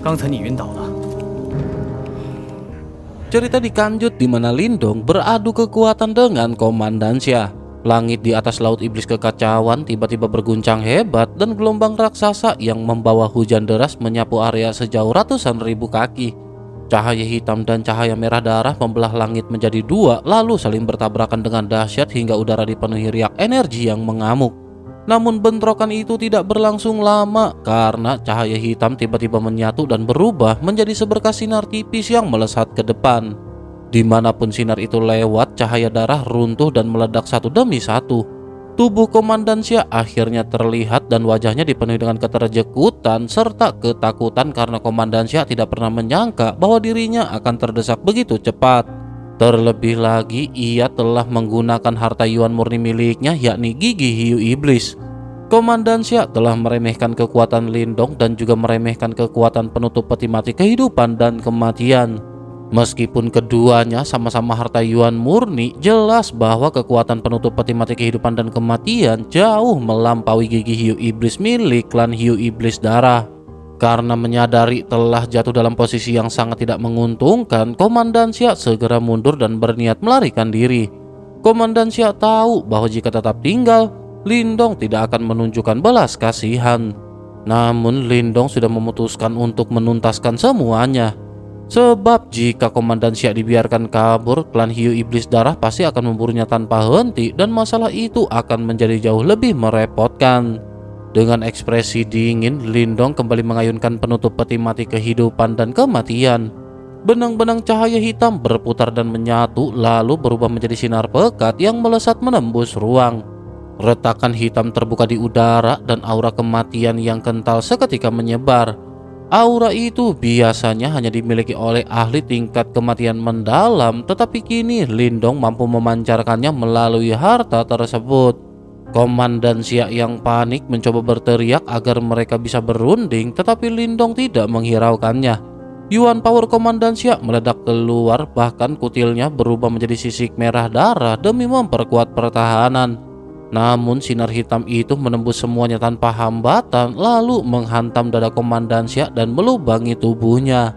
刚才你晕倒了。 Cerita dikanjut di mana Lindong beradu kekuatan dengan Komandan Xia. Langit di atas laut iblis kekacauan tiba-tiba berguncang hebat dan gelombang raksasa yang membawa hujan deras menyapu area sejauh ratusan ribu kaki. Cahaya hitam dan cahaya merah darah membelah langit menjadi dua, lalu saling bertabrakan dengan dahsyat hingga udara dipenuhi riak energi yang mengamuk. Namun bentrokan itu tidak berlangsung lama karena cahaya hitam tiba-tiba menyatu dan berubah menjadi seberkas sinar tipis yang melesat ke depan. Dimanapun sinar itu lewat, cahaya darah runtuh dan meledak satu demi satu. Tubuh Komandan Xia akhirnya terlihat dan wajahnya dipenuhi dengan keterjekutan serta ketakutan karena Komandan Xia tidak pernah menyangka bahwa dirinya akan terdesak begitu cepat. Terlebih lagi, ia telah menggunakan harta Yuan murni miliknya, yakni gigi hiu iblis. Komandan Xia telah meremehkan kekuatan Lindong dan juga meremehkan kekuatan penutup peti mati kehidupan dan kematian. Meskipun keduanya sama-sama harta Yuan murni, jelas bahwa kekuatan penutup peti mati kehidupan dan kematian jauh melampaui gigi hiu iblis milik klan hiu iblis darah. Karena menyadari telah jatuh dalam posisi yang sangat tidak menguntungkan, Komandan Xia segera mundur dan berniat melarikan diri. Komandan Xia tahu bahwa jika tetap tinggal, Lindong tidak akan menunjukkan belas kasihan. Namun Lindong sudah memutuskan untuk menuntaskan semuanya. Sebab jika Komandan Xia dibiarkan kabur, klan hiu iblis darah pasti akan memburunya tanpa henti dan masalah itu akan menjadi jauh lebih merepotkan. Dengan ekspresi dingin, Lindong kembali mengayunkan penutup peti mati kehidupan dan kematian. Benang-benang cahaya hitam berputar dan menyatu, lalu berubah menjadi sinar pekat yang melesat menembus ruang. Retakan hitam terbuka di udara dan aura kematian yang kental seketika menyebar. Aura itu biasanya hanya dimiliki oleh ahli tingkat kematian mendalam, tetapi kini Lindong mampu memancarkannya melalui harta tersebut. Komandan Xia yang panik mencoba berteriak agar mereka bisa berunding, tetapi Lindong tidak menghiraukannya. Yuan power Komandan Xia meledak keluar, bahkan kutilnya berubah menjadi sisik merah darah demi memperkuat pertahanan. Namun sinar hitam itu menembus semuanya tanpa hambatan, lalu menghantam dada Komandan Xia dan melubangi tubuhnya.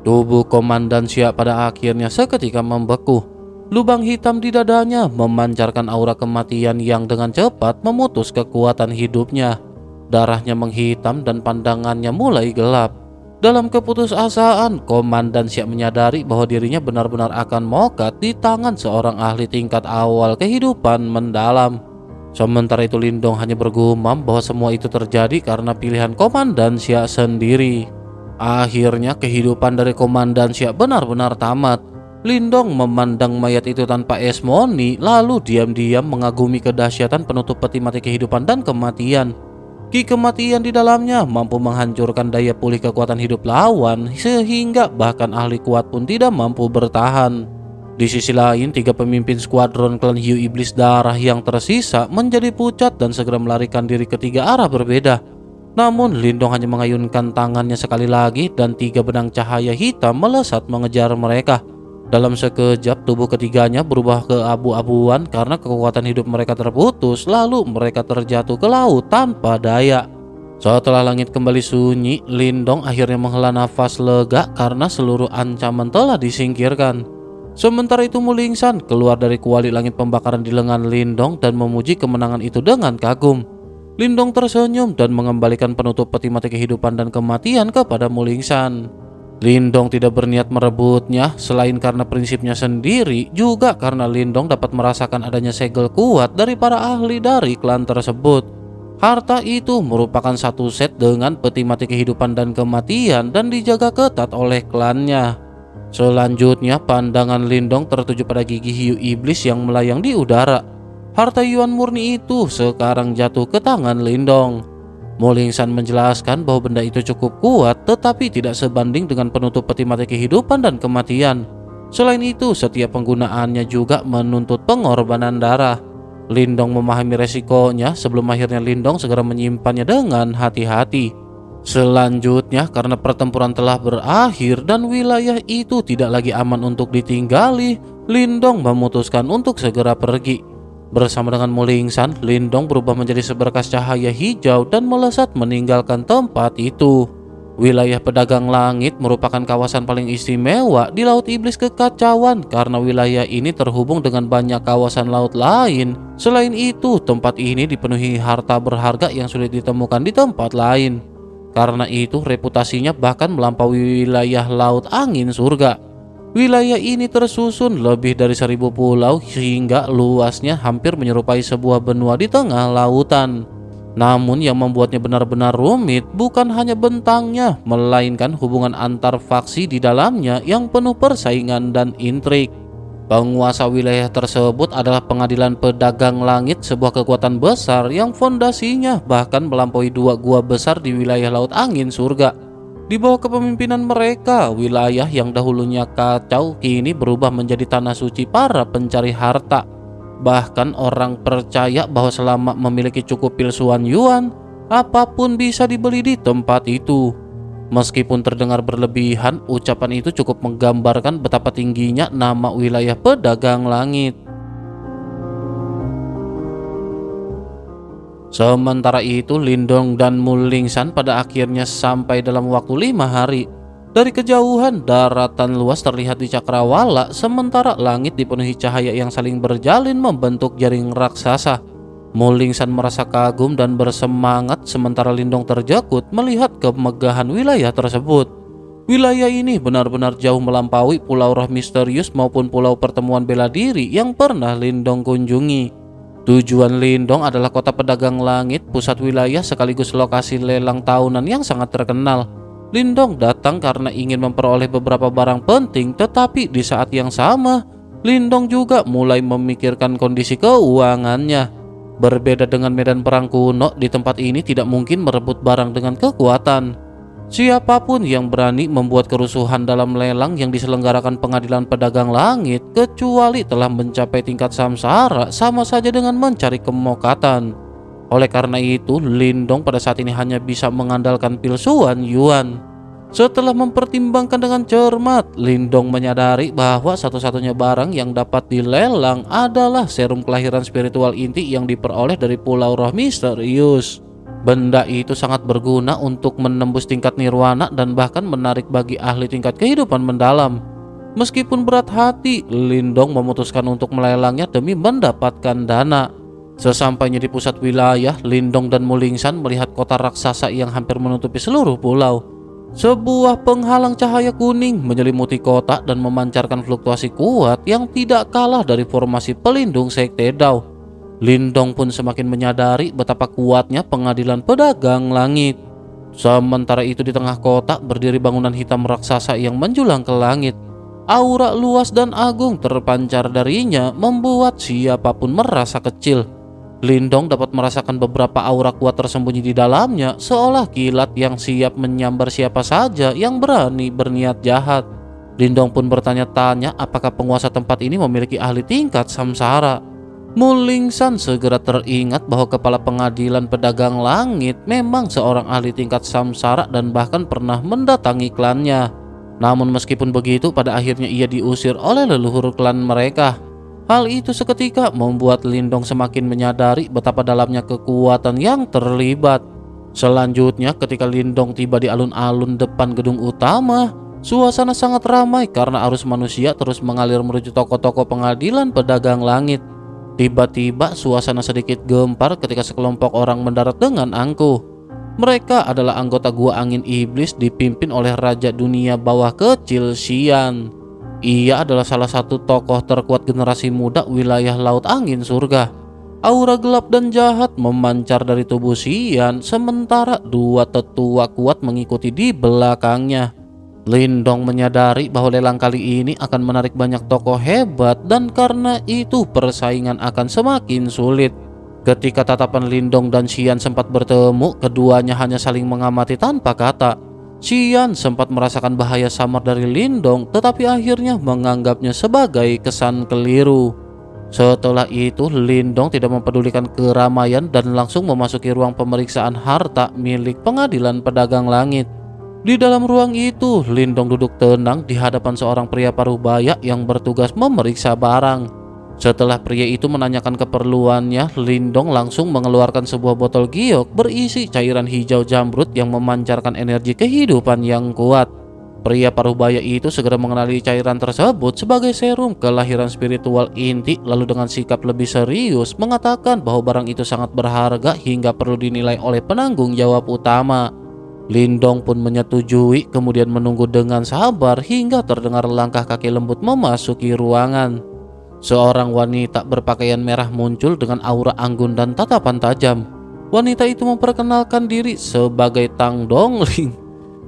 Tubuh Komandan Xia pada akhirnya seketika membeku. Lubang hitam di dadanya memancarkan aura kematian yang dengan cepat memutus kekuatan hidupnya. Darahnya menghitam dan pandangannya mulai gelap. Dalam keputusasaan, Komandan Xia menyadari bahwa dirinya benar-benar akan mokat di tangan seorang ahli tingkat awal kehidupan mendalam. Sementara itu Lindong hanya bergumam bahwa semua itu terjadi karena pilihan Komandan Xia sendiri. Akhirnya kehidupan dari Komandan Xia benar-benar tamat. Lindong memandang mayat itu tanpa esmoni, lalu diam-diam mengagumi kedahsyatan penutup peti mati kehidupan dan kematian. Ki kematian di dalamnya mampu menghancurkan daya pulih kekuatan hidup lawan, sehingga bahkan ahli kuat pun tidak mampu bertahan. Di sisi lain, tiga pemimpin skuadron klan hiu iblis darah yang tersisa menjadi pucat dan segera melarikan diri ke tiga arah berbeda. Namun Lindong hanya mengayunkan tangannya sekali lagi dan tiga benang cahaya hitam melesat mengejar mereka. Dalam sekejap tubuh ketiganya berubah ke abu-abuan karena kekuatan hidup mereka terputus, lalu mereka terjatuh ke laut tanpa daya. Setelah langit kembali sunyi, Lindong akhirnya menghela nafas lega karena seluruh ancaman telah disingkirkan. Sementara itu Mulingsan keluar dari kuali langit pembakaran di lengan Lindong dan memuji kemenangan itu dengan kagum. Lindong tersenyum dan mengembalikan penutup peti mati kehidupan dan kematian kepada Mulingsan. Lindong tidak berniat merebutnya selain karena prinsipnya sendiri, juga karena Lindong dapat merasakan adanya segel kuat dari para ahli dari klan tersebut. Harta itu merupakan satu set dengan peti mati kehidupan dan kematian dan dijaga ketat oleh klannya. Selanjutnya pandangan Lindong tertuju pada gigi hiu iblis yang melayang di udara. Harta Yuan murni itu sekarang jatuh ke tangan Lindong. Mulingsan menjelaskan bahwa benda itu cukup kuat tetapi tidak sebanding dengan penutup peti mati kehidupan dan kematian. Selain itu, setiap penggunaannya juga menuntut pengorbanan darah. Lindong memahami resikonya, sebelum akhirnya Lindong segera menyimpannya dengan hati-hati. Selanjutnya, karena pertempuran telah berakhir dan wilayah itu tidak lagi aman untuk ditinggali, Lindong memutuskan untuk segera pergi. Bersama dengan Mulingsan, Lindong berubah menjadi seberkas cahaya hijau dan melesat meninggalkan tempat itu. Wilayah Pedagang Langit merupakan kawasan paling istimewa di Laut Iblis Kekacauan karena wilayah ini terhubung dengan banyak kawasan laut lain. Selain itu, tempat ini dipenuhi harta berharga yang sulit ditemukan di tempat lain. Karena itu, reputasinya bahkan melampaui wilayah Laut Angin Surga. Wilayah ini tersusun lebih dari 1.000 pulau sehingga luasnya hampir menyerupai sebuah benua di tengah lautan. Namun yang membuatnya benar-benar rumit bukan hanya bentangnya, melainkan hubungan antar faksi di dalamnya yang penuh persaingan dan intrik. Penguasa wilayah tersebut adalah Pengadilan Pedagang Langit, sebuah kekuatan besar yang fondasinya bahkan melampaui 2 gua besar di wilayah Laut Angin Surga. Di bawah kepemimpinan mereka, wilayah yang dahulunya kacau kini berubah menjadi tanah suci para pencari harta. Bahkan orang percaya bahwa selama memiliki cukup pil Suan Yuan, apapun bisa dibeli di tempat itu. Meskipun terdengar berlebihan, ucapan itu cukup menggambarkan betapa tingginya nama wilayah Pedagang Langit. Sementara itu, Lindong dan Mulingsan pada akhirnya sampai dalam waktu 5 hari. Dari kejauhan, daratan luas terlihat di cakrawala, sementara langit dipenuhi cahaya yang saling berjalin membentuk jaring raksasa. Mulingsan merasa kagum dan bersemangat, sementara Lindong terjakut melihat kemegahan wilayah tersebut. Wilayah ini benar-benar jauh melampaui Pulau Roh Misterius maupun Pulau Pertemuan Bela Diri yang pernah Lindong kunjungi. Tujuan Lindong adalah kota Pedagang Langit, pusat wilayah sekaligus lokasi lelang tahunan yang sangat terkenal. Lindong datang karena ingin memperoleh beberapa barang penting, tetapi di saat yang sama, Lindong juga mulai memikirkan kondisi keuangannya. Berbeda dengan medan perang kuno, di tempat ini tidak mungkin merebut barang dengan kekuatan. Siapapun yang berani membuat kerusuhan dalam lelang yang diselenggarakan Pengadilan Pedagang Langit, kecuali telah mencapai tingkat samsara, sama saja dengan mencari kemokatan. Oleh karena itu, Lindong pada saat ini hanya bisa mengandalkan pil Suan Yuan. Setelah mempertimbangkan dengan cermat, Lindong menyadari bahwa satu-satunya barang yang dapat dilelang adalah serum kelahiran spiritual inti yang diperoleh dari Pulau Roh Misterius. Benda itu sangat berguna untuk menembus tingkat nirwana dan bahkan menarik bagi ahli tingkat kehidupan mendalam. Meskipun berat hati, Lindong memutuskan untuk melelangnya demi mendapatkan dana. Sesampainya di pusat wilayah, Lindong dan Mulingsan melihat kota raksasa yang hampir menutupi seluruh pulau. Sebuah penghalang cahaya kuning menyelimuti kota dan memancarkan fluktuasi kuat yang tidak kalah dari formasi pelindung Sekte Dao. Lindong pun semakin menyadari betapa kuatnya Pengadilan Pedagang Langit. Sementara itu di tengah kota berdiri bangunan hitam raksasa yang menjulang ke langit. Aura luas dan agung terpancar darinya membuat siapapun merasa kecil. Lindong dapat merasakan beberapa aura kuat tersembunyi di dalamnya, seolah kilat yang siap menyambar siapa saja yang berani berniat jahat. Lindong pun bertanya-tanya apakah penguasa tempat ini memiliki ahli tingkat samsara. Mulingsan segera teringat bahwa kepala Pengadilan Pedagang Langit memang seorang ahli tingkat samsara dan bahkan pernah mendatangi klannya. Namun meskipun begitu, pada akhirnya ia diusir oleh leluhur klan mereka. Hal itu seketika membuat Lindong semakin menyadari betapa dalamnya kekuatan yang terlibat. Selanjutnya, ketika Lindong tiba di alun-alun depan gedung utama, suasana sangat ramai karena arus manusia terus mengalir menuju toko-toko Pengadilan Pedagang Langit. Tiba-tiba suasana sedikit gempar ketika sekelompok orang mendarat dengan angkuh. Mereka adalah anggota Gua Angin Iblis dipimpin oleh Raja Dunia Bawah Kecil Xian. Ia adalah salah satu tokoh terkuat generasi muda wilayah Laut Angin Surga. Aura gelap dan jahat memancar dari tubuh Xian, sementara 2 tetua kuat mengikuti di belakangnya. Lindong menyadari bahwa lelang kali ini akan menarik banyak tokoh hebat dan karena itu persaingan akan semakin sulit. Ketika tatapan Lindong dan Xian sempat bertemu, keduanya hanya saling mengamati tanpa kata. Xian sempat merasakan bahaya samar dari Lindong, tetapi akhirnya menganggapnya sebagai kesan keliru. Setelah itu, Lindong tidak mempedulikan keramaian dan langsung memasuki ruang pemeriksaan harta milik Pengadilan Pedagang Langit. Di dalam ruang itu, Lindong duduk tenang di hadapan seorang pria parubaya yang bertugas memeriksa barang. Setelah pria itu menanyakan keperluannya, Lindong langsung mengeluarkan sebuah botol giok berisi cairan hijau jamrut yang memancarkan energi kehidupan yang kuat. Pria parubaya itu segera mengenali cairan tersebut sebagai serum kelahiran spiritual inti, lalu dengan sikap lebih serius mengatakan bahwa barang itu sangat berharga hingga perlu dinilai oleh penanggung jawab utama. Lindong pun menyetujui, kemudian menunggu dengan sabar hingga terdengar langkah kaki lembut memasuki ruangan. Seorang wanita berpakaian merah muncul dengan aura anggun dan tatapan tajam. Wanita itu memperkenalkan diri sebagai Tang Dongling,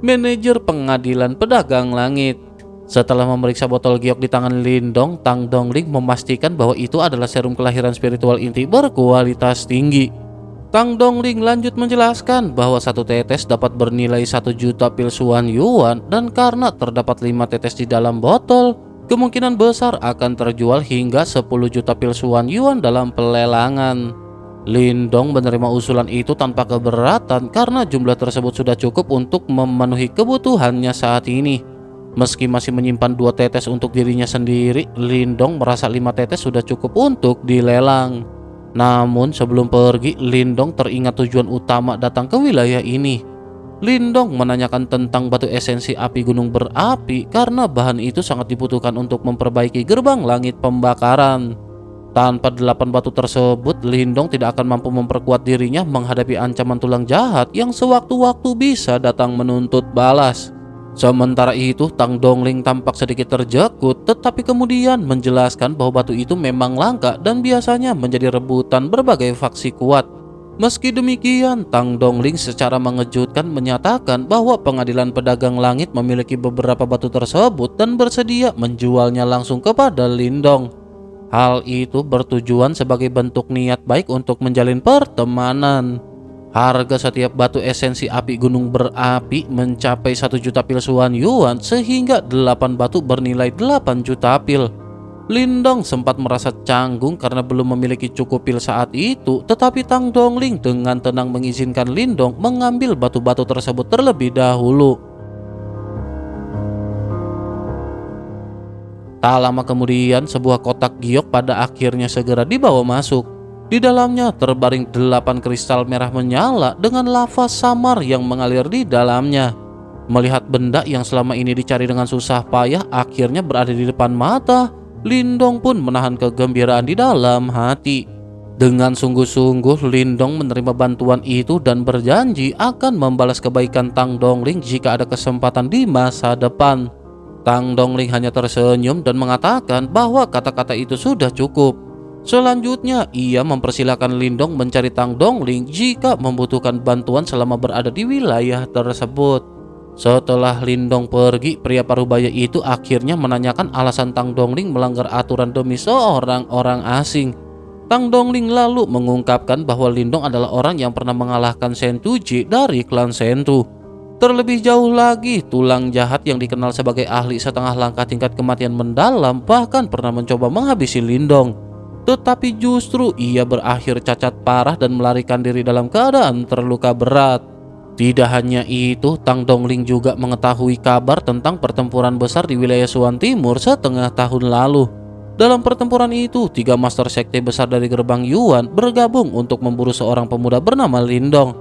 manajer pengadilan pedagang langit. Setelah memeriksa botol giok di tangan Lindong, Tang Dongling memastikan bahwa itu adalah serum kelahiran spiritual inti berkualitas tinggi. Tang Dongling lanjut menjelaskan bahwa satu tetes dapat bernilai 1 juta pil Suan Yuan, dan karena terdapat 5 tetes di dalam botol, kemungkinan besar akan terjual hingga 10 juta pil Suan Yuan dalam pelelangan. Lindong menerima usulan itu tanpa keberatan karena jumlah tersebut sudah cukup untuk memenuhi kebutuhannya saat ini. Meski masih menyimpan 2 tetes untuk dirinya sendiri, Lindong merasa 5 tetes sudah cukup untuk dilelang. Namun sebelum pergi, Lindong teringat tujuan utama datang ke wilayah ini. Lindong menanyakan tentang batu esensi api gunung berapi karena bahan itu sangat dibutuhkan untuk memperbaiki gerbang langit pembakaran. Tanpa 8 batu tersebut, Lindong tidak akan mampu memperkuat dirinya menghadapi ancaman tulang jahat yang sewaktu-waktu bisa datang menuntut balas. Sementara itu, Tang Dongling tampak sedikit terjekut, tetapi kemudian menjelaskan bahwa batu itu memang langka dan biasanya menjadi rebutan berbagai faksi kuat. Meski demikian, Tang Dongling secara mengejutkan menyatakan bahwa pengadilan pedagang langit memiliki beberapa batu tersebut dan bersedia menjualnya langsung kepada Lindong. Hal itu bertujuan sebagai bentuk niat baik untuk menjalin pertemanan. Harga setiap batu esensi api gunung berapi mencapai 1 juta pil Suan Yuan, sehingga 8 batu bernilai 8 juta pil. Lindong sempat merasa canggung karena belum memiliki cukup pil saat itu, tetapi Tang Dongling dengan tenang mengizinkan Lindong mengambil batu-batu tersebut terlebih dahulu. Tak lama kemudian, sebuah kotak giok pada akhirnya segera dibawa masuk. Di dalamnya terbaring 8 kristal merah menyala dengan lava samar yang mengalir di dalamnya. Melihat benda yang selama ini dicari dengan susah payah akhirnya berada di depan mata, Lindong pun menahan kegembiraan di dalam hati. Dengan sungguh-sungguh Lindong menerima bantuan itu dan berjanji akan membalas kebaikan Tang Dongling jika ada kesempatan di masa depan. Tang Dongling hanya tersenyum dan mengatakan bahwa kata-kata itu sudah cukup. Selanjutnya, ia mempersilahkan Lindong mencari Tang Dongling jika membutuhkan bantuan selama berada di wilayah tersebut. Setelah Lindong pergi, pria parubaya itu akhirnya menanyakan alasan Tang Dongling melanggar aturan demi seorang orang asing. Tang Dongling lalu mengungkapkan bahwa Lindong adalah orang yang pernah mengalahkan Sentu Ji dari klan Sentu. Terlebih jauh lagi, tulang jahat yang dikenal sebagai ahli setengah langkah tingkat kematian mendalam bahkan pernah mencoba menghabisi Lindong. Tetapi justru ia berakhir cacat parah dan melarikan diri dalam keadaan terluka berat. Tidak hanya itu, Tang Dongling juga mengetahui kabar tentang pertempuran besar di wilayah Suan Timur setengah tahun lalu. Dalam pertempuran itu, 3 master sekte besar dari gerbang Yuan bergabung untuk memburu seorang pemuda bernama Lindong.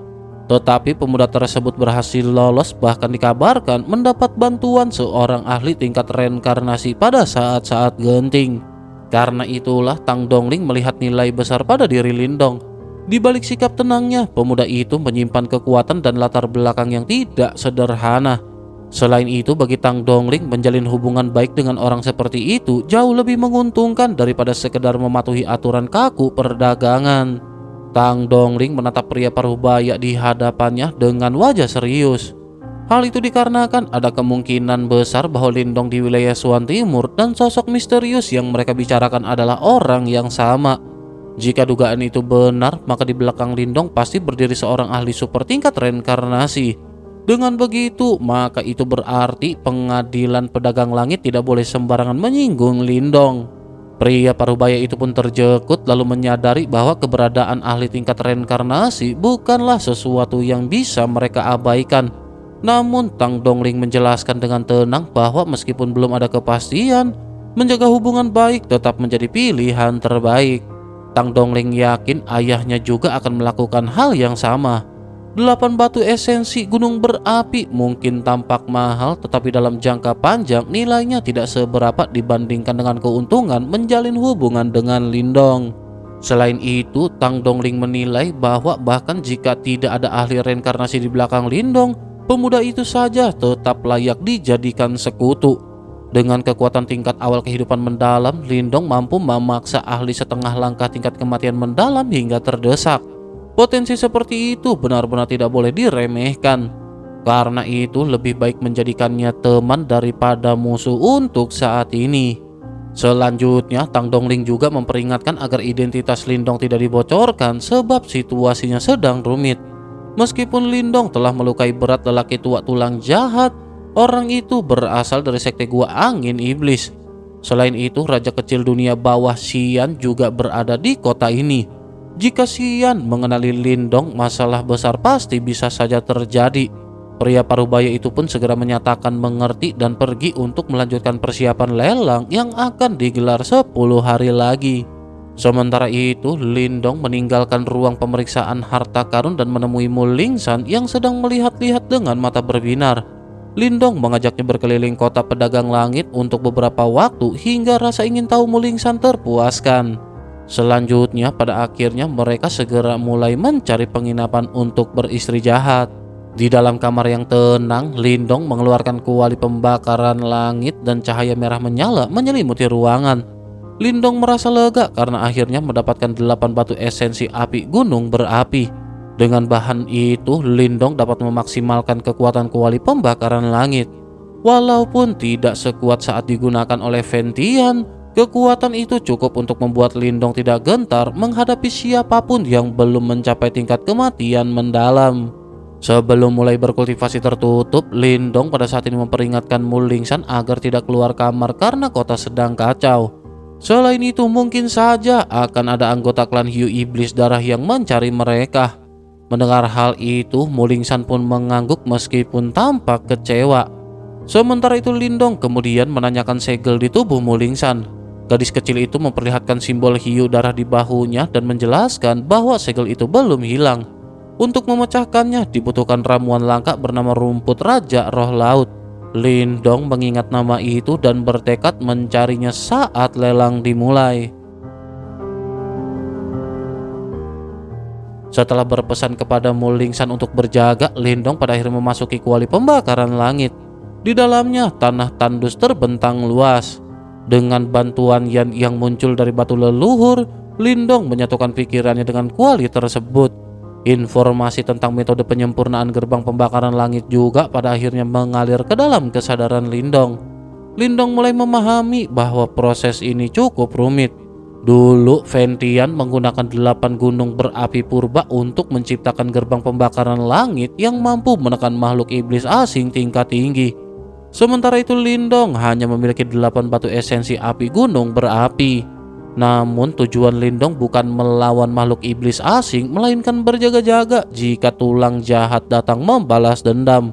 Tetapi pemuda tersebut berhasil lolos, bahkan dikabarkan mendapat bantuan seorang ahli tingkat reinkarnasi pada saat-saat genting. Karena itulah Tang Dongling melihat nilai besar pada diri Lindong. Di balik sikap tenangnya, pemuda itu menyimpan kekuatan dan latar belakang yang tidak sederhana. Selain itu, bagi Tang Dongling menjalin hubungan baik dengan orang seperti itu jauh lebih menguntungkan daripada sekedar mematuhi aturan kaku perdagangan. Tang Dongling menatap pria parubaya di hadapannya dengan wajah serius. Hal itu dikarenakan ada kemungkinan besar bahwa Lindong di wilayah Suan Timur dan sosok misterius yang mereka bicarakan adalah orang yang sama. Jika dugaan itu benar, maka di belakang Lindong pasti berdiri seorang ahli super tingkat reinkarnasi. Dengan begitu, maka itu berarti pengadilan pedagang langit tidak boleh sembarangan menyinggung Lindong. Pria parubaya itu pun terjekut lalu menyadari bahwa keberadaan ahli tingkat reinkarnasi bukanlah sesuatu yang bisa mereka abaikan. Namun Tang Dongling menjelaskan dengan tenang bahwa meskipun belum ada kepastian, Menjaga hubungan baik tetap menjadi pilihan terbaik. Tang Dongling yakin ayahnya juga akan melakukan hal yang sama. 8 batu esensi gunung berapi mungkin tampak mahal, tetapi dalam jangka panjang nilainya tidak seberapa dibandingkan dengan keuntungan menjalin hubungan dengan Lindong. Selain itu, Tang Dongling menilai bahwa bahkan jika tidak ada ahli reinkarnasi di belakang Lindong, pemuda itu saja tetap layak dijadikan sekutu. Dengan kekuatan tingkat awal kehidupan mendalam, Lindong mampu memaksa ahli setengah langkah tingkat kematian mendalam hingga terdesak. Potensi seperti itu benar-benar tidak boleh diremehkan. Karena itu lebih baik menjadikannya teman daripada musuh untuk saat ini. Selanjutnya, Tang Dongling juga memperingatkan agar identitas Lindong tidak dibocorkan sebab situasinya sedang rumit. Meskipun Lindong telah melukai berat lelaki tua tulang jahat, orang itu berasal dari sekte Gua Angin Iblis. Selain itu, raja kecil dunia bawah Xian juga berada di kota ini. Jika Xian mengenali Lindong, masalah besar pasti bisa saja terjadi. Pria parubaya itu pun segera menyatakan mengerti dan pergi untuk melanjutkan persiapan lelang yang akan digelar 10 hari lagi. Sementara itu, Lindong meninggalkan ruang pemeriksaan harta karun dan menemui Mu Lingsan yang sedang melihat-lihat dengan mata berbinar. Lindong mengajaknya berkeliling kota pedagang langit untuk beberapa waktu hingga rasa ingin tahu Mu Lingsan terpuaskan. Selanjutnya, pada akhirnya mereka segera mulai mencari penginapan untuk beristri jahat. Di dalam kamar yang tenang, Lindong mengeluarkan kuali pembakaran langit dan cahaya merah menyala menyelimuti ruangan. Lindong merasa lega karena akhirnya mendapatkan 8 batu esensi api gunung berapi. Dengan bahan itu, Lindong dapat memaksimalkan kekuatan kuali pembakaran langit. Walaupun tidak sekuat saat digunakan oleh Ventian, kekuatan itu cukup untuk membuat Lindong tidak gentar menghadapi siapapun yang belum mencapai tingkat kematian mendalam. Sebelum mulai berkultivasi tertutup, Lindong pada saat ini memperingatkan Mu Lingsan agar tidak keluar kamar karena kota sedang kacau. Selain itu, mungkin saja akan ada anggota klan hiu iblis darah yang mencari mereka. Mendengar hal itu, Mu Lingsan pun mengangguk meskipun tampak kecewa. Sementara itu, Lindong kemudian menanyakan segel di tubuh Mu Lingsan. Gadis kecil itu memperlihatkan simbol hiu darah di bahunya dan menjelaskan bahwa segel itu belum hilang. Untuk memecahkannya dibutuhkan ramuan langka bernama rumput raja roh laut. Lindong mengingat nama itu dan bertekad mencarinya saat lelang dimulai. Setelah berpesan kepada Mu Lingsan untuk berjaga, Lindong pada akhirnya memasuki kuali pembakaran langit. Di dalamnya tanah tandus terbentang luas. Dengan bantuan Yan yang muncul dari batu leluhur, Lindong menyatukan pikirannya dengan kuali tersebut. Informasi tentang metode penyempurnaan gerbang pembakaran langit juga pada akhirnya mengalir ke dalam kesadaran Lindong. Lindong mulai memahami bahwa proses ini cukup rumit. Dulu Ventian menggunakan 8 gunung berapi purba untuk menciptakan gerbang pembakaran langit yang mampu menekan makhluk iblis asing tingkat tinggi. Sementara itu Lindong hanya memiliki 8 batu esensi api gunung berapi. Namun tujuan Lindong bukan melawan makhluk iblis asing, melainkan berjaga-jaga jika tulang jahat datang membalas dendam.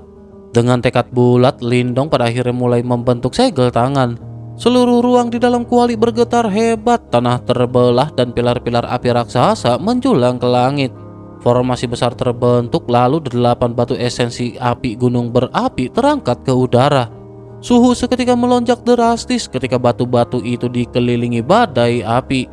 Dengan tekad bulat, Lindong pada akhirnya mulai membentuk segel tangan. Seluruh ruang di dalam kuali bergetar hebat, tanah terbelah dan pilar-pilar api raksasa menjulang ke langit. Formasi besar terbentuk, lalu 8 batu esensi api gunung berapi terangkat ke udara. Suhu seketika melonjak drastis ketika batu-batu itu dikelilingi badai api.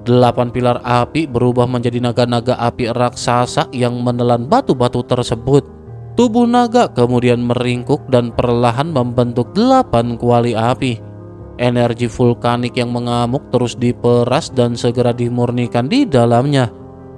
8 pilar api berubah menjadi naga-naga api raksasa yang menelan batu-batu tersebut. Tubuh naga kemudian meringkuk dan perlahan membentuk 8 kuali api. Energi vulkanik yang mengamuk terus diperas dan segera dimurnikan di dalamnya.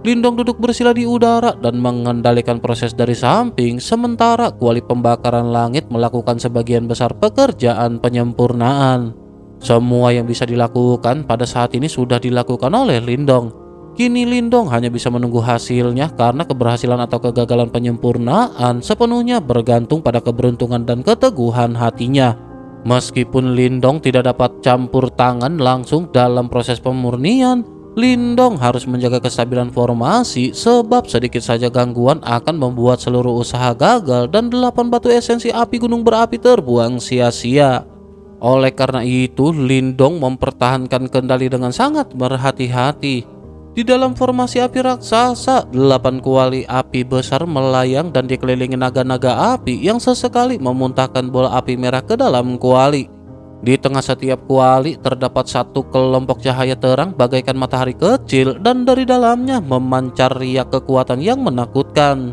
Lindong duduk bersila di udara dan mengendalikan proses dari samping, sementara kuali pembakaran langit melakukan sebagian besar pekerjaan penyempurnaan. Semua yang bisa dilakukan pada saat ini sudah dilakukan oleh Lindong. Kini Lindong hanya bisa menunggu hasilnya karena keberhasilan atau kegagalan penyempurnaan sepenuhnya bergantung pada keberuntungan dan keteguhan hatinya. Meskipun Lindong tidak dapat campur tangan langsung dalam proses pemurnian, Lindong harus menjaga kestabilan formasi sebab sedikit saja gangguan akan membuat seluruh usaha gagal dan 8 batu esensi api gunung berapi terbuang sia-sia. Oleh karena itu, Lindong mempertahankan kendali dengan sangat berhati-hati. Di dalam formasi api raksasa, 8 kuali api besar melayang dan dikelilingi naga-naga api yang sesekali memuntahkan bola api merah ke dalam kuali. Di tengah setiap kuali terdapat satu kelompok cahaya terang bagaikan matahari kecil, dan dari dalamnya memancar riak kekuatan yang menakutkan.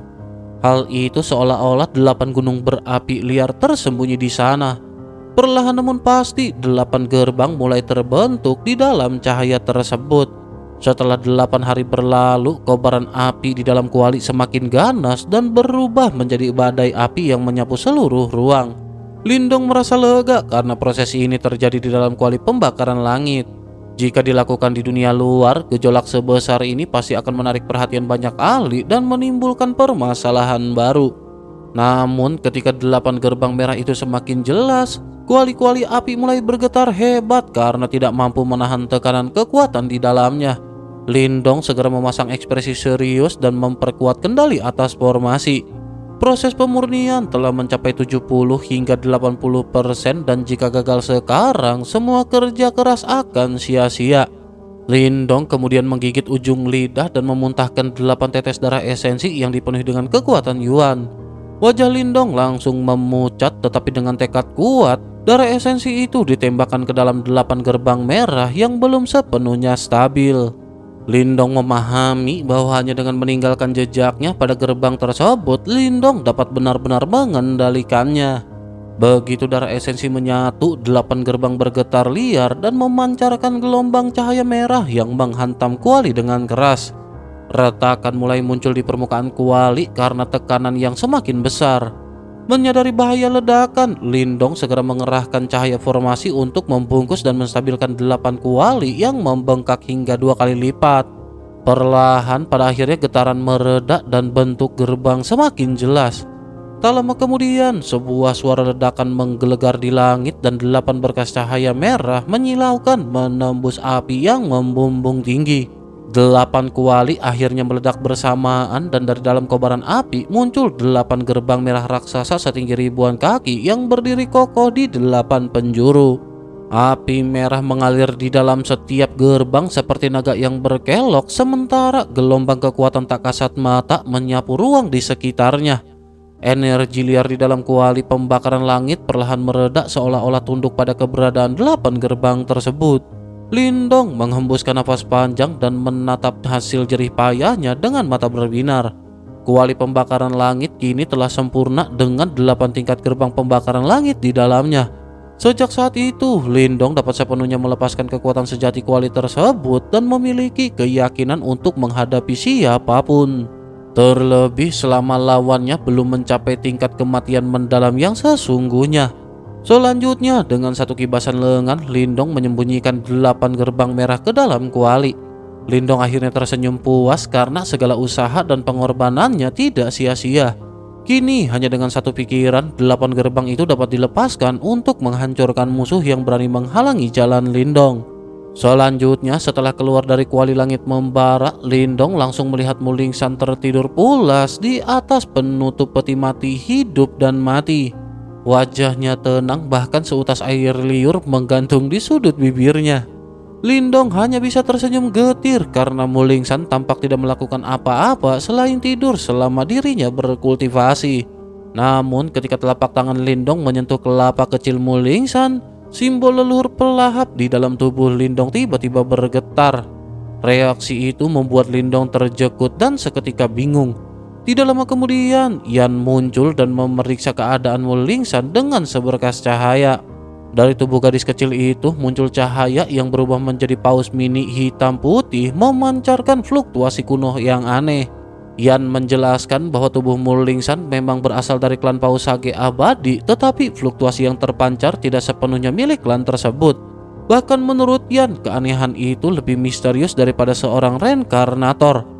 Hal itu seolah-olah 8 gunung berapi liar tersembunyi di sana. Perlahan namun pasti, 8 gerbang mulai terbentuk di dalam cahaya tersebut. Setelah 8 hari berlalu, kobaran api di dalam kuali semakin ganas dan berubah menjadi badai api yang menyapu seluruh ruang. Lindong merasa lega karena proses ini terjadi di dalam kuali pembakaran langit. Jika dilakukan di dunia luar, gejolak sebesar ini pasti akan menarik perhatian banyak ahli dan menimbulkan permasalahan baru. Namun ketika 8 gerbang merah itu semakin jelas, kuali-kuali api mulai bergetar hebat karena tidak mampu menahan tekanan kekuatan di dalamnya. Lindong segera memasang ekspresi serius dan memperkuat kendali atas formasi. Proses pemurnian telah mencapai 70 hingga 80% dan jika gagal sekarang, semua kerja keras akan sia-sia. Lindong kemudian menggigit ujung lidah dan memuntahkan 8 tetes darah esensi yang dipenuhi dengan kekuatan Yuan. Wajah Lindong langsung memucat, tetapi dengan tekad kuat, darah esensi itu ditembakkan ke dalam 8 gerbang merah yang belum sepenuhnya stabil. Lindong memahami bahwa hanya dengan meninggalkan jejaknya pada gerbang tersebut, Lindong dapat benar-benar mengendalikannya. Begitu darah esensi menyatu, 8 gerbang bergetar liar dan memancarkan gelombang cahaya merah yang menghantam kuali dengan keras. Retakan mulai muncul di permukaan kuali karena tekanan yang semakin besar. Menyadari bahaya ledakan, Lindong segera mengerahkan cahaya formasi untuk membungkus dan menstabilkan 8 kuali yang membengkak hingga 2 kali lipat. Perlahan pada akhirnya getaran mereda dan bentuk gerbang semakin jelas. Tak lama kemudian, sebuah suara ledakan menggelegar di langit dan 8 berkas cahaya merah menyilaukan menembus api yang membumbung tinggi. 8 kuali akhirnya meledak bersamaan dan dari dalam kobaran api muncul 8 gerbang merah raksasa setinggi ribuan kaki yang berdiri kokoh di 8 penjuru. Api merah mengalir di dalam setiap gerbang seperti naga yang berkelok, sementara gelombang kekuatan tak kasat mata menyapu ruang di sekitarnya. Energi liar di dalam kuali pembakaran langit perlahan mereda seolah-olah tunduk pada keberadaan 8 gerbang tersebut. Lindong menghembuskan napas panjang dan menatap hasil jerih payahnya dengan mata berbinar. Kuali pembakaran langit kini telah sempurna dengan 8 tingkat gerbang pembakaran langit di dalamnya. Sejak saat itu, Lindong dapat sepenuhnya melepaskan kekuatan sejati kuali tersebut dan memiliki keyakinan untuk menghadapi siapapun. Terlebih selama lawannya belum mencapai tingkat kematian mendalam yang sesungguhnya. Selanjutnya, dengan satu kibasan lengan, Lindong menyembunyikan 8 gerbang merah ke dalam kuali. Lindong akhirnya tersenyum puas karena segala usaha dan pengorbanannya tidak sia-sia. Kini hanya dengan satu pikiran, 8 gerbang itu dapat dilepaskan untuk menghancurkan musuh yang berani menghalangi jalan Lindong. Selanjutnya, setelah keluar dari kuali langit membara, Lindong langsung melihat Mulingsan tertidur pulas di atas penutup peti mati hidup dan mati. Wajahnya tenang, bahkan seutas air liur menggantung di sudut bibirnya. Lindong hanya bisa tersenyum getir karena Mulingsan tampak tidak melakukan apa-apa selain tidur selama dirinya berkultivasi. Namun ketika telapak tangan Lindong menyentuh kelapa kecil Mulingsan, simbol leluhur pelahap di dalam tubuh Lindong tiba-tiba bergetar. Reaksi itu membuat Lindong terjekut dan seketika bingung. Tidak lama kemudian, Yan muncul dan memeriksa keadaan Mulingsan dengan seberkas cahaya. Dari tubuh gadis kecil itu muncul cahaya yang berubah menjadi paus mini hitam putih memancarkan fluktuasi kuno yang aneh. Yan menjelaskan bahwa tubuh Mulingsan memang berasal dari klan paus sage abadi, tetapi fluktuasi yang terpancar tidak sepenuhnya milik klan tersebut. Bahkan menurut Yan, keanehan itu lebih misterius daripada seorang reinkarnator.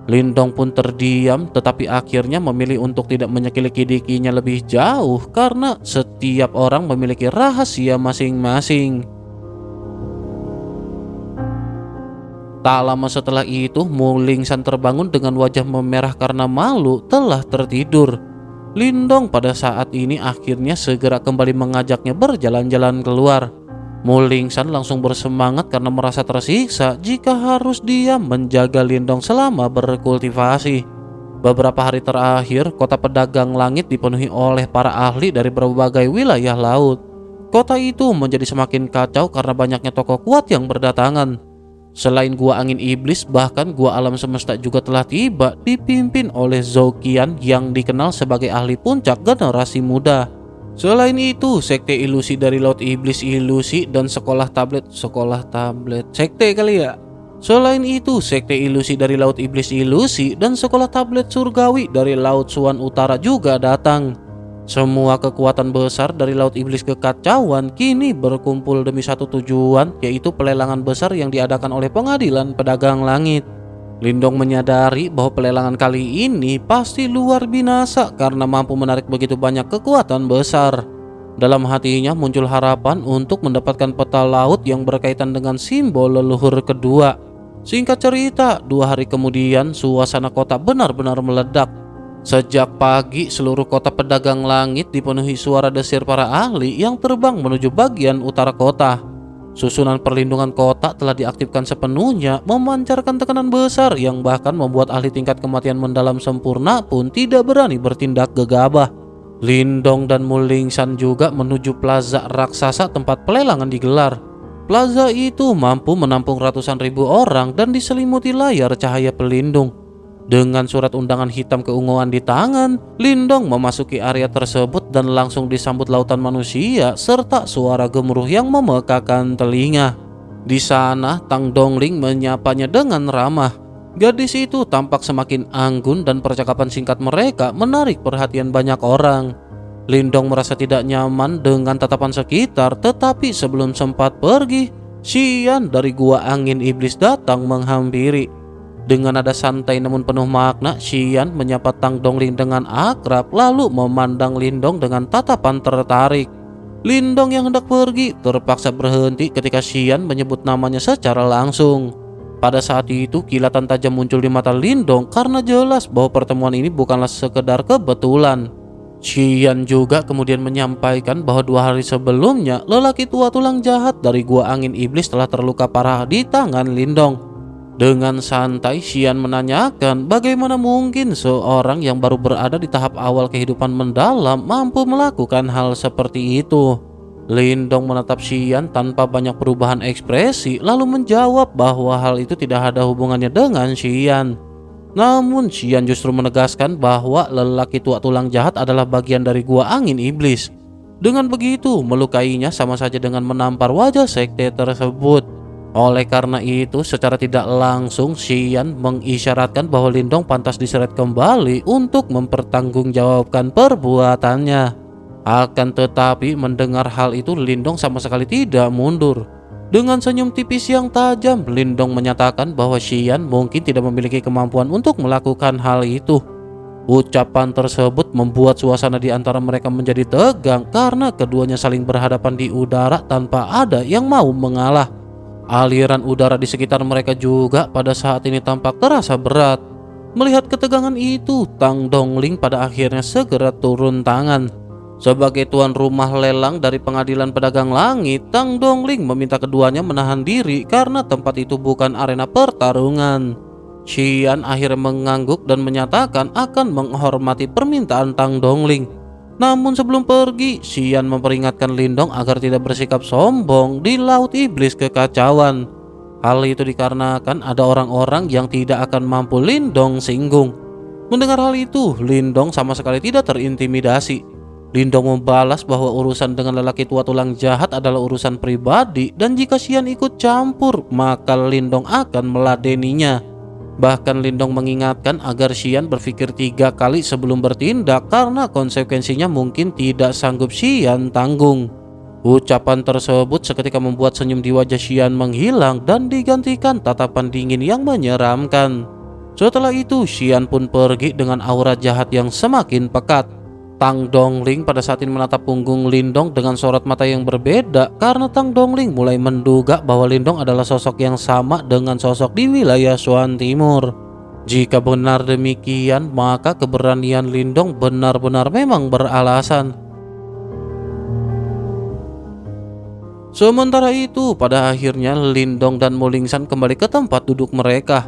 Lindong pun terdiam, tetapi akhirnya memilih untuk tidak menyelidikinya lebih jauh karena setiap orang memiliki rahasia masing-masing. Tak lama setelah itu, Mulingsan terbangun dengan wajah memerah karena malu telah tertidur. Lindong pada saat ini akhirnya segera kembali mengajaknya berjalan-jalan keluar. Mulingsan langsung bersemangat karena merasa tersiksa jika harus diam menjaga Lindong selama berkultivasi. Beberapa hari terakhir, kota pedagang langit dipenuhi oleh para ahli dari berbagai wilayah laut. Kota itu menjadi semakin kacau karena banyaknya tokoh kuat yang berdatangan. Selain gua angin iblis, bahkan gua alam semesta juga telah tiba, dipimpin oleh Zhou Qian yang dikenal sebagai ahli puncak generasi muda. Selain itu, sekte ilusi dari Laut Iblis Ilusi dan sekolah tablet sekte kali ya. Selain itu, sekte ilusi dari Laut Iblis Ilusi dan sekolah tablet surgawi dari Laut Suan Utara juga datang. Semua kekuatan besar dari Laut Iblis Kekacauan kini berkumpul demi satu tujuan, yaitu pelelangan besar yang diadakan oleh Pengadilan Pedagang Langit. Lindong menyadari bahwa pelelangan kali ini pasti luar binasa karena mampu menarik begitu banyak kekuatan besar. Dalam hatinya muncul harapan untuk mendapatkan peta laut yang berkaitan dengan simbol leluhur kedua. Singkat cerita, 2 hari kemudian suasana kota benar-benar meledak. Sejak pagi, seluruh kota pedagang langit dipenuhi suara desir para ahli yang terbang menuju bagian utara kota. Susunan perlindungan kota telah diaktifkan sepenuhnya, memancarkan tekanan besar yang bahkan membuat ahli tingkat kematian mendalam sempurna pun tidak berani bertindak gegabah. Lindong dan Mulingsan juga menuju plaza raksasa tempat pelelangan digelar. Plaza itu mampu menampung ratusan ribu orang dan diselimuti layar cahaya pelindung. Dengan surat undangan hitam keunguan di tangan, Lindong memasuki area tersebut dan langsung disambut lautan manusia serta suara gemuruh yang memekakan telinga. Di sana, Tang Dongling menyapanya dengan ramah. Gadis itu tampak semakin anggun dan percakapan singkat mereka menarik perhatian banyak orang. Lindong merasa tidak nyaman dengan tatapan sekitar, tetapi sebelum sempat pergi, Xian dari gua angin iblis datang menghampiri. Dengan nada santai namun penuh makna, Xian menyapa Tang Dongling dengan akrab lalu memandang Lindong dengan tatapan tertarik. Lindong yang hendak pergi terpaksa berhenti ketika Xian menyebut namanya secara langsung. Pada saat itu kilatan tajam muncul di mata Lindong karena jelas bahwa pertemuan ini bukanlah sekedar kebetulan. Xian juga kemudian menyampaikan bahwa 2 hari sebelumnya lelaki tua tulang jahat dari gua angin iblis telah terluka parah di tangan Lindong. Dengan santai, Xian menanyakan bagaimana mungkin seorang yang baru berada di tahap awal kehidupan mendalam mampu melakukan hal seperti itu. Lindong menatap Xian tanpa banyak perubahan ekspresi lalu menjawab bahwa hal itu tidak ada hubungannya dengan Xian. Namun Xian justru menegaskan bahwa lelaki tua tulang jahat adalah bagian dari gua angin iblis. Dengan begitu, melukainya sama saja dengan menampar wajah sekte tersebut. Oleh karena itu, secara tidak langsung Xian mengisyaratkan bahwa Lindong pantas diseret kembali untuk mempertanggungjawabkan perbuatannya. Akan tetapi mendengar hal itu, Lindong sama sekali tidak mundur. Dengan senyum tipis yang tajam, Lindong menyatakan bahwa Xian mungkin tidak memiliki kemampuan untuk melakukan hal itu. Ucapan tersebut membuat suasana di antara mereka menjadi tegang karena keduanya saling berhadapan di udara tanpa ada yang mau mengalah. Aliran udara di sekitar mereka juga pada saat ini tampak terasa berat. Melihat ketegangan itu, Tang Dongling pada akhirnya segera turun tangan. Sebagai tuan rumah lelang dari Pengadilan Pedagang Langit, Tang Dongling meminta keduanya menahan diri karena tempat itu bukan arena pertarungan. Xian akhirnya mengangguk dan menyatakan akan menghormati permintaan Tang Dongling. Namun sebelum pergi, Xian memperingatkan Lindong agar tidak bersikap sombong di Laut Iblis Kekacauan. Hal itu dikarenakan ada orang-orang yang tidak akan mampu Lindong singgung. Mendengar hal itu, Lindong sama sekali tidak terintimidasi. Lindong membalas bahwa urusan dengan lelaki tua tulang jahat adalah urusan pribadi dan jika Xian ikut campur, maka Lindong akan meladeninya. Bahkan Lindong mengingatkan agar Xian berpikir 3 kali sebelum bertindak karena konsekuensinya mungkin tidak sanggup Xian tanggung. Ucapan tersebut seketika membuat senyum di wajah Xian menghilang dan digantikan tatapan dingin yang menyeramkan. Setelah itu Xian pun pergi dengan aura jahat yang semakin pekat. Tang Dongling pada saat ini menatap punggung Lindong dengan sorot mata yang berbeda karena Tang Dongling mulai menduga bahwa Lindong adalah sosok yang sama dengan sosok di wilayah Swan Timur. Jika benar demikian, maka keberanian Lindong benar-benar memang beralasan. Sementara itu, pada akhirnya Lindong dan Mulingsan kembali ke tempat duduk mereka.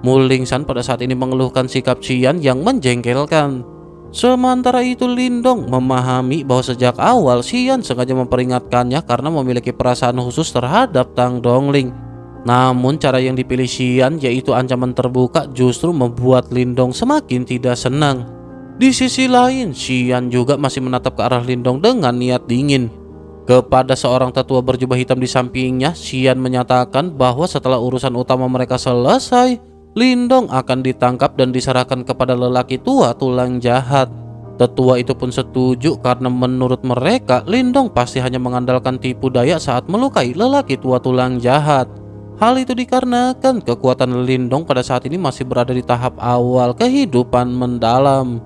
Mulingsan pada saat ini mengeluhkan sikap Xian yang menjengkelkan. Sementara itu Lindong memahami bahwa sejak awal Xian sengaja memperingatkannya karena memiliki perasaan khusus terhadap Tang Dongling. Namun cara yang dipilih Xian, yaitu ancaman terbuka, justru membuat Lindong semakin tidak senang. Di sisi lain, Xian juga masih menatap ke arah Lindong dengan niat dingin. Kepada seorang tetua berjubah hitam di sampingnya, Xian menyatakan bahwa setelah urusan utama mereka selesai, Lindong akan ditangkap dan diserahkan kepada lelaki tua tulang jahat. Tetua itu pun setuju karena menurut mereka Lindong pasti hanya mengandalkan tipu daya saat melukai lelaki tua tulang jahat. Hal itu dikarenakan kekuatan Lindong pada saat ini masih berada di tahap awal kehidupan mendalam.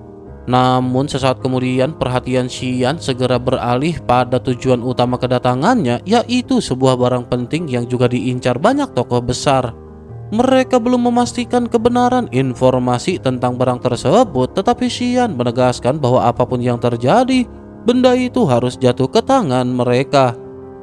Namun sesaat kemudian perhatian Xian segera beralih pada tujuan utama kedatangannya, yaitu sebuah barang penting yang juga diincar banyak tokoh besar. Mereka belum memastikan kebenaran informasi tentang barang tersebut, tetapi Xian menegaskan bahwa apapun yang terjadi, benda itu harus jatuh ke tangan mereka.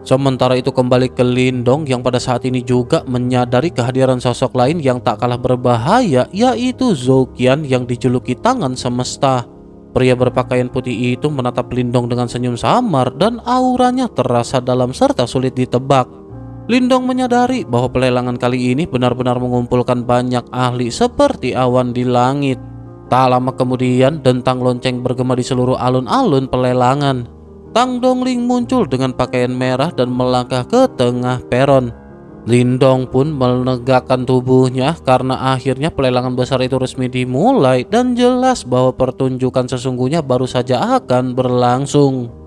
Sementara itu kembali ke Lindong yang pada saat ini juga menyadari kehadiran sosok lain yang tak kalah berbahaya, yaitu Zhou Qian yang dijuluki Tangan Semesta. Pria berpakaian putih itu menatap Lindong dengan senyum samar dan auranya terasa dalam serta sulit ditebak. Lindong menyadari bahwa pelelangan kali ini benar-benar mengumpulkan banyak ahli seperti awan di langit. Tak lama kemudian dentang lonceng bergema di seluruh alun-alun pelelangan. Tang Dongling muncul dengan pakaian merah dan melangkah ke tengah peron. Lindong pun menegakkan tubuhnya karena akhirnya pelelangan besar itu resmi dimulai dan jelas bahwa pertunjukan sesungguhnya baru saja akan berlangsung.